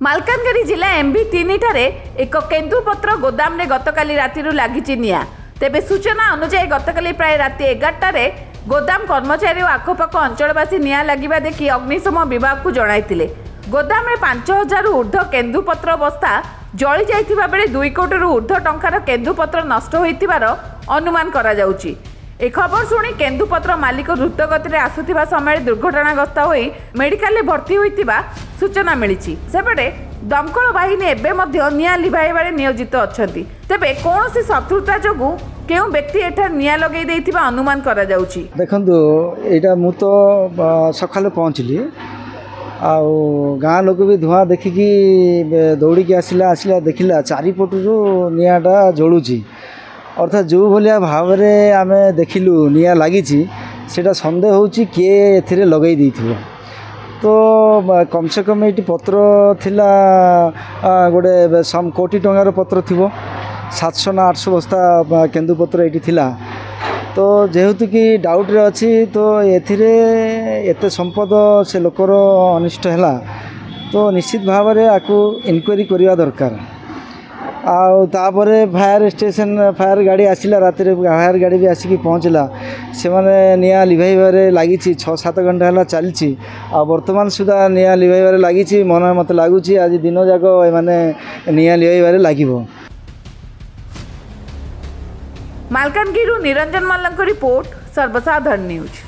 मालकानगिरी जिला एमबी 3 ठारे एक केन्दुपत्र गोदाम रे गतकाली राति लगी निया। तेबे सूचना अनुसार गतकाली प्राय राति 11टारे गोदाम कर्मचारी और आखपाख अंचलवासी निया लगिबा देखि अग्निशम विभाग को जणाइतिले। गोदाम रे 5000 ऊर्ध्व केन्दुपत्र बस्ता जली जाइथिबा बेले 2 कोटी ऊर्ध्व टंकार केन्दुपत्र नष्ट होइतिबार अनुमान करा जाउची। ए खबर शुणी केन्दुपत्र मालिक द्रुत गति आसुथिबा समय दुर्घटनाग्रस्त होई मेडिकल में भर्ती होइतिबा सूचना मिली। सेपटे दमकल बाहिनी एबे मध्य निया लिभाइबारे नियोजित अछंती। तेबे कोनोसी शत्रुता जोगु केउ व्यक्ति एठार निया लगेई देइथिबा अनुमान करा जाउची। देखंतु एटा मु तो सकाले पहुंचली आउ गाँ लोक भी धुआं देखिकी दौड़ी आसला देखला चारिपटू निआटा जलुची। अर्थात जो भाया भाव में आम देखिलु निया लगी सेटा सन्देह होची किए एथिरे लगई देइथिबो। तो कम से कम ये पत्र थिला गोटे सम कोटी टंकार पत्र थिबो 700 ना 800 बस्ता केन्दुपत्र ये थिला। तो जेहेतु कि डाउट रे अच्छी तो एथिरे एते संपद से लोकर अनिष्ट है तो निश्चित भाव में आपको इनक्वारी करवा दरकार। आउे फायर स्टेशन फायर गाड़ी आसला राति फायर गाड़ी भी आसिक पहुँचला से माने निया लिभाइबारे लगी 6-7 घंटा है चली बर्तमान सुधा निया लिभाइबारे लगी मन मत लगुच आज दिन जाक माने निया लिभाइबारे लागिबो। मालकानगिरी निरंजन मल्लक रिपोर्ट सर्वसाधारण न्यूज।